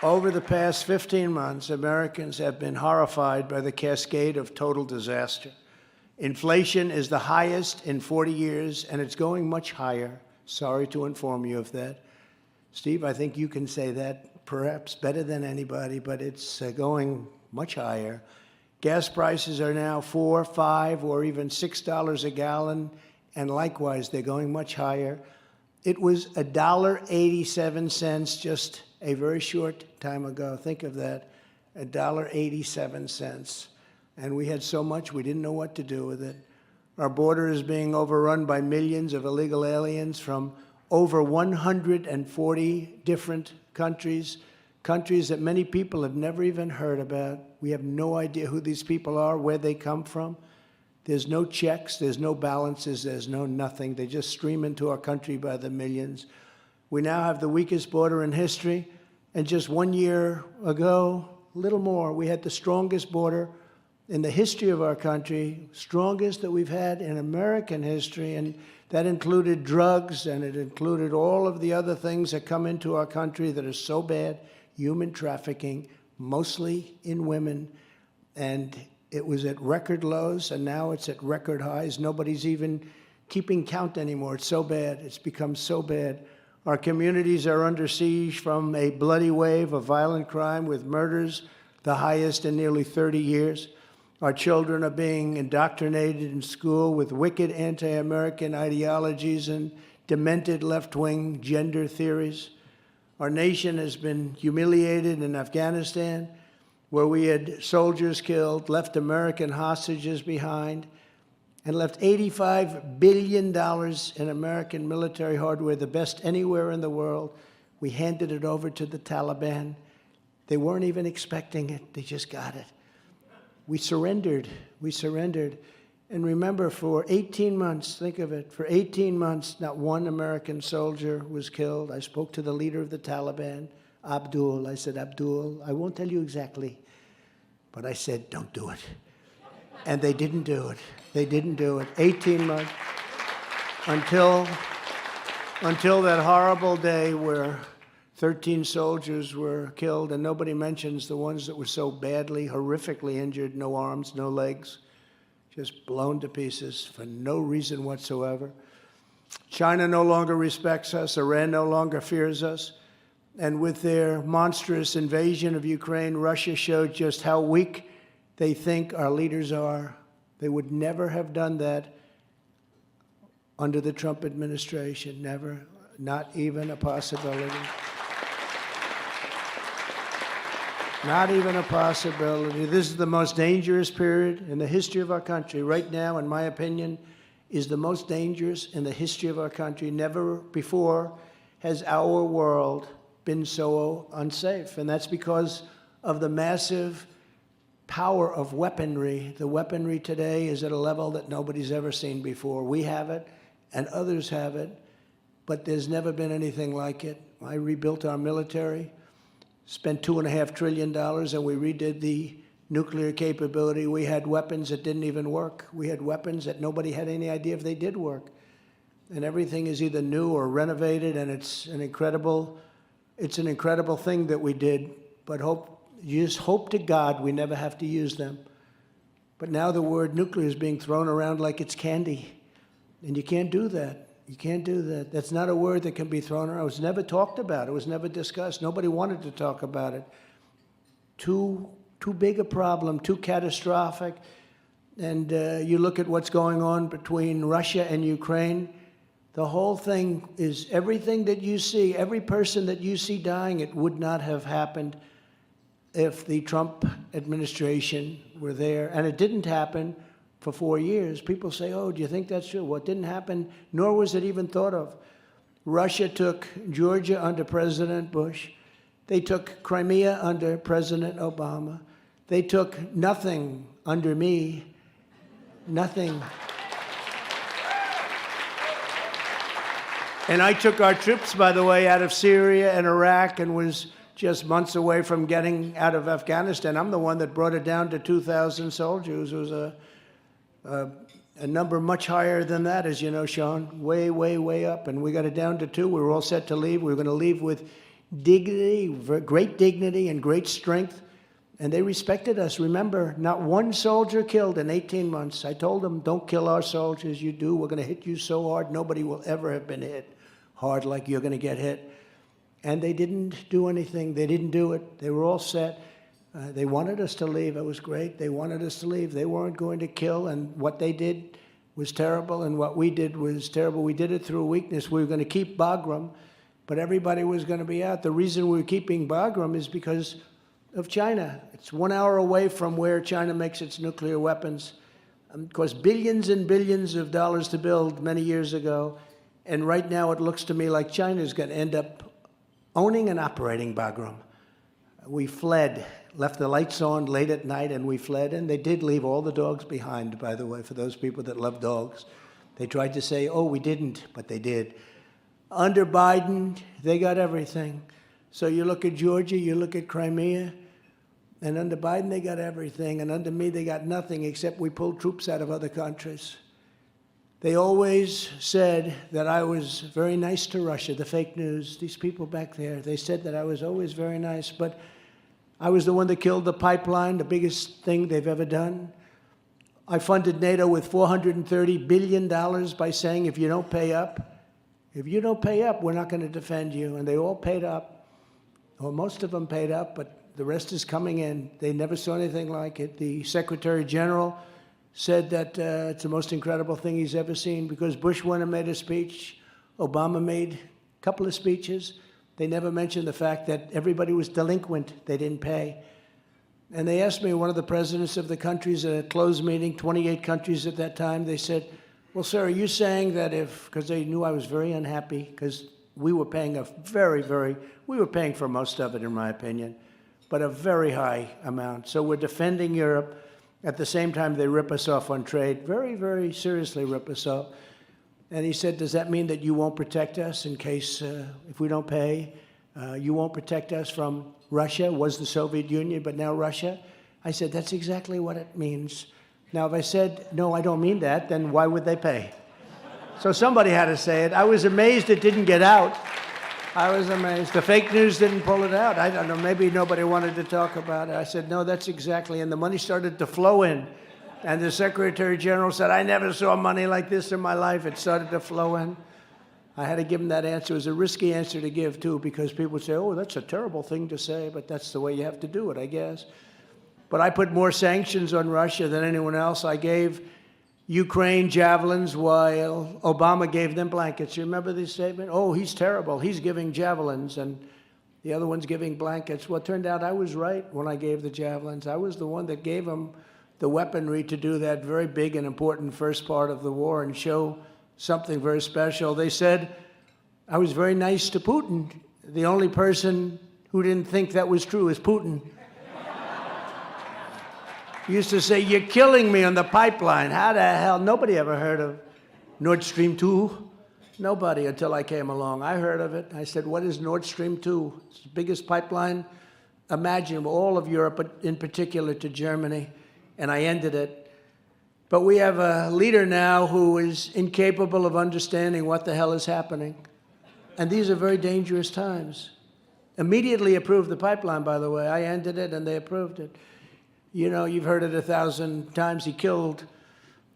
Over the past 15 months, Americans have been horrified by the cascade of total disaster. Inflation is the highest in 40 years, and it's going much higher. Sorry to inform you of that. Steve, I think you can say that perhaps better than anybody, but it's going much higher. Gas prices are now $4, $5, or even $6 a gallon, and likewise, they're going much higher. It was $1.87 just a very short time ago. Think of that, $1.87. And we had so much, we didn't know what to do with it. Our border is being overrun by millions of illegal aliens from over 140 different countries, countries that many people have never even heard about. We have no idea who these people are, where they come from. There's no checks, there's no balances, there's no nothing. They just stream into our country by the millions. We now have the weakest border in history, and just 1 year ago, a little more, we had the strongest border in the history of our country, strongest that we've had in American history, and that included drugs, and it included all of the other things that come into our country that are so bad, human trafficking, mostly in women, and it was at record lows, and now it's at record highs. Nobody's even keeping count anymore. It's so bad. It's become so bad. Our communities are under siege from a bloody wave of violent crime with murders, the highest in nearly 30 years. Our children are being indoctrinated in school with wicked anti-American ideologies and demented left-wing gender theories. Our nation has been humiliated in Afghanistan, where we had soldiers killed, left American hostages behind, and left $85 billion in American military hardware, the best anywhere in the world. We handed it over to the Taliban. They weren't even expecting it. They just got it. We surrendered. We surrendered. And remember, for 18 months, think of it, for 18 months, not one American soldier was killed. I spoke to the leader of the Taliban, Abdul. I said, Abdul, I won't tell you exactly, but I said, don't do it. And they didn't do it. They didn't do it. 18 months until that horrible day where 13 soldiers were killed, and nobody mentions the ones that were so badly, horrifically injured, no arms, no legs, just blown to pieces for no reason whatsoever. China no longer respects us. Iran no longer fears us. And with their monstrous invasion of Ukraine, Russia showed just how weak they think our leaders are. They would never have done that under the Trump administration, never, not even a possibility. Not even a possibility. This is the most dangerous period in the history of our country. Right now, in my opinion, is the most dangerous in the history of our country. Never before has our world been so unsafe. And that's because of the massive power of weaponry. The weaponry today is at a level that nobody's ever seen before. We have it, and others have it, but there's never been anything like it. I rebuilt our military, spent $2.5 trillion, and we redid the nuclear capability. We had weapons that didn't even work. We had weapons that nobody had any idea if they did work. And everything is either new or renovated, and it's an incredible thing that we did. But you just hope to God we never have to use them. But now the word nuclear is being thrown around like it's candy, and you can't do that. You can't do that. That's not a word that can be thrown around. It was never talked about. It was never discussed. Nobody wanted to talk about it. Too big a problem, too catastrophic. And you look at what's going on between Russia and Ukraine. The whole thing is everything that you see, every person that you see dying, it would not have happened if the Trump administration were there. And it didn't happen for 4 years. People say, oh, do you think that's true? Well, it didn't happen, nor was it even thought of. Russia took Georgia under President Bush. They took Crimea under President Obama. They took nothing under me, nothing. And I took our troops, by the way, out of Syria and Iraq and was just months away from getting out of Afghanistan. I'm the one that brought it down to 2,000 soldiers. It was a number much higher than that, as you know, Sean, way, way, way up. And we got it down to 2. We were all set to leave. We were going to leave with dignity, great dignity and great strength, and they respected us. Remember, not one soldier killed in 18 months. I told them, don't kill our soldiers. You do, we're going to hit you so hard, nobody will ever have been hit hard like you're going to get hit. And they didn't do anything. They didn't do it. They were all set. They wanted us to leave. It was great. They wanted us to leave. They weren't going to kill, and what they did was terrible, and what we did was terrible. We did it through weakness. We were going to keep Bagram, but everybody was going to be out. The reason we were keeping Bagram is because of China. It's 1 hour away from where China makes its nuclear weapons. Of course, billions and billions of dollars to build many years ago, and right now it looks to me like China's going to end up owning and operating Bagram. We fled, left the lights on late at night, and we fled, and they did leave all the dogs behind, by the way, for those people that love dogs. They tried to say, oh, we didn't, but they did. Under Biden, they got everything. So you look at Georgia, you look at Crimea, and under Biden, they got everything, and under me, they got nothing except we pulled troops out of other countries. They always said that I was very nice to Russia, the fake news, these people back there. They said that I was always very nice, but I was the one that killed the pipeline, the biggest thing they've ever done. I funded NATO with $430 billion by saying, if you don't pay up, we're not going to defend you. And they all paid up. Well, most of them paid up, but the rest is coming in. They never saw anything like it. The Secretary General said that it's the most incredible thing he's ever seen, because Bush went and made a speech. Obama made a couple of speeches. They never mentioned the fact that everybody was delinquent. They didn't pay. And they asked me, one of the presidents of the countries at a closed meeting, 28 countries at that time, they said, well, sir, are you saying that because they knew I was very unhappy, because we were paying we were paying for most of it, in my opinion, but a very high amount. So we're defending Europe. At the same time, they rip us off on trade, very, very seriously rip us off. And he said, does that mean that you won't protect us in case, if we don't pay, you won't protect us from Russia? Was the Soviet Union, but now Russia? I said, that's exactly what it means. Now, if I said, no, I don't mean that, then why would they pay? So somebody had to say it. I was amazed it didn't get out. I was amazed. The fake news didn't pull it out. I don't know, maybe nobody wanted to talk about it. I said, no, that's exactly, and the money started to flow in. And the Secretary General said, I never saw money like this in my life. It started to flow in. I had to give him that answer. It was a risky answer to give, too, because people would say, oh, that's a terrible thing to say, but that's the way you have to do it, I guess. But I put more sanctions on Russia than anyone else. I gave Ukraine javelins while Obama gave them blankets. You remember this statement? Oh, he's terrible. He's giving javelins, and the other one's giving blankets. Well, it turned out I was right when I gave the javelins. I was the one that gave them the weaponry to do that very big and important first part of the war and show something very special. They said I was very nice to Putin. The only person who didn't think that was true is Putin. He used to say, you're killing me on the pipeline. How the hell? Nobody ever heard of Nord Stream 2. Nobody until I came along. I heard of it. I said, what is Nord Stream 2? It's the biggest pipeline imaginable, all of Europe, but in particular to Germany. And I ended it. But we have a leader now who is incapable of understanding what the hell is happening. And these are very dangerous times. Immediately approved the pipeline, by the way. I ended it, and they approved it. You know, you've heard it 1,000 times. He killed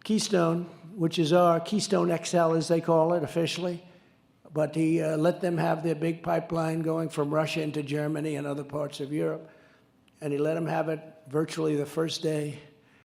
Keystone, which is our Keystone XL, as they call it officially. But he let them have their big pipeline going from Russia into Germany and other parts of Europe. And he let them have it virtually the first day